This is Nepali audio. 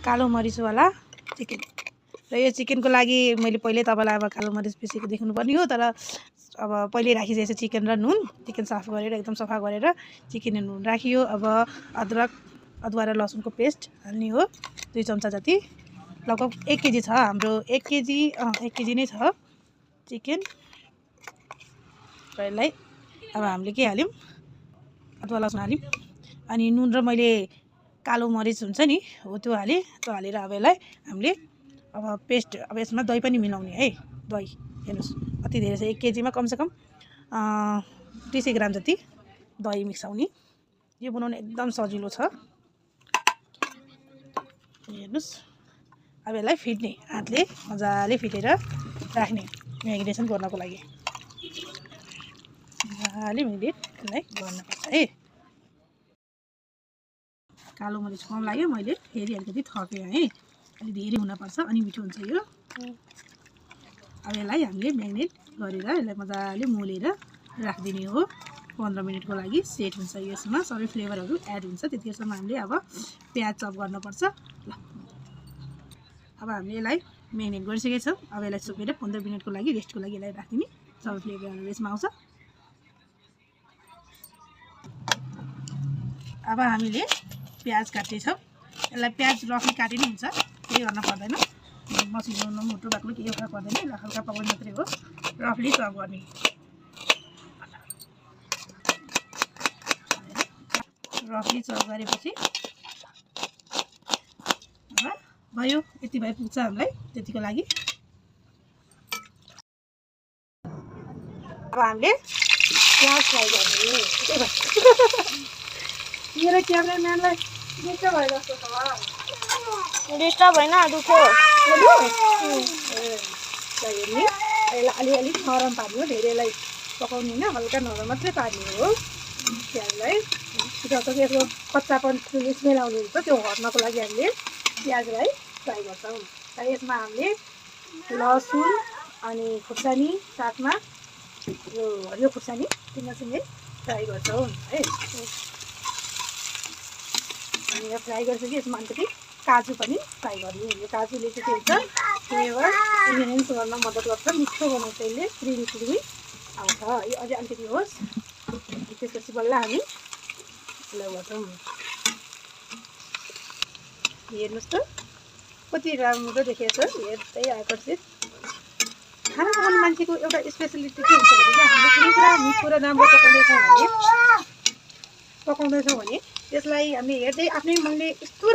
कालो मरिचवाला चिकन। र यो चिकनको लागि मैले पहिले तपाईँलाई अब कालो मरिच पिसेको देख्नुपर्ने हो, तर अब पहिले राखिसकेको चिकन र नुन, चिकन साफ गरेर एकदम सफा गरेर चिकन र नुन राखियो। अब अदुवा र लसुनको पेस्ट हाल्ने हो 2 चम्चा जति। लगभग 1 केजी छ हाम्रो, 1 केजी नै छ चिकन। र यसलाई अब हामीले के हाल्यौँ, अदुवा लसुन हाल्यौँ अनि नुन र मैले कालो मरिच हुन्छ नि हो त्यो हालेँ। त्यो हालेर अब यसलाई हामीले अब पेस्ट, अब यसमा दही पनि मिलाउने है। दही हेर्नुहोस् कति धेरै छ, 1 केजीमा कमसेकम 200 ग्राम जति दही मिक्साउने। यो बनाउनु एकदम सजिलो छ, हेर्नुहोस्। अब यसलाई फिट्ने, हातले मजाले फिटेर राख्ने म्यारिनेसन गर्नको लागि। मजाले म्यारिनेट यसलाई गर्नुपर्छ है। कालो मरिच कम लाग्यो, मैले फेरि अलिकति थपेँ है, अलिक धेरै हुनपर्छ अनि मिठो हुन्छ यो। अब यसलाई हामीले म्यारिनेट गरेर यसलाई मजाले मोलेर राखिदिने हो 15 मिनटको लागि। सेट हुन्छ यसमा, सबै फ्लेभरहरू एड हुन्छ। त्यतिखेरसम्म हामीले अब प्याज चप गर्नुपर्छ। ल अब हामीले यसलाई म्यारिनेट गरिसकेका छौँ। अब यसलाई छोपेर 15 मिनटको लागि रेस्टको लागि यसलाई राखिदिने, सबै फ्लेभरहरू यसमा आउँछ। अब हामीले प्याज काट्नेछौँ। यसलाई प्याज रफली काटिनु हुन्छ, केही गर्न पर्दैन, मसिनो मोटो बाक्लो केही एउटा पर्दैन, यसलाई हल्का पकाउने मात्रै हो, रफली चप गर्ने। रफली चप गरेपछि भयो, यति भए पुग्छ हामीलाई त्यतिको लागि। अब हामीले प्याज फ्राई गर्ने। मेरो क्यामेराम्यानलाई डिस्टर्ब भयो जस्तो छ। डिस्टर्ब होइन, दुख्यो। हेर्ने यसलाई अलिअलि नरम पार्ने हो, धेरैलाई पकाउने होइन, हल्का नरम मात्रै पार्ने हो प्याजलाई। जब तक यसको कच्चापन स्मेल आउने हुन्छ त्यो हट्नको लागि हामीले प्याजलाई फ्राई गर्छौँ। र यसमा हामीले लसुन अनि खुर्सानी, साथमा यो हरियो खुर्सानी तिनीसँगै फ्राई गर्छौँ है। अनि यो फ्राई गरिसकेपछि यसमा अलिकति काजु पनि फ्राई गर्ने। यो काजुले चाहिँ के हुन्छ, फ्लेभर इन्हेन्स गर्न मद्दत गर्छ, मिठो बनाउँछ, यसले क्रिमी आउँछ। यो अझै अलिकति होस्, त्यसपछि बल्ल हामी यसलाई गर्छौँ। हेर्नुहोस् त कति राम्रो देखेको छ, हेर्दै आकर्षित। खाना पकाउने मान्छेको एउटा स्पेसलिटी के हुन्छ भने चाहिँ हामीले कुनै कुरा मिठो र राम्रो पकाउँदैछौँ भने त्यसलाई हामीले हेर्दै आफ्नै मनले यस्तो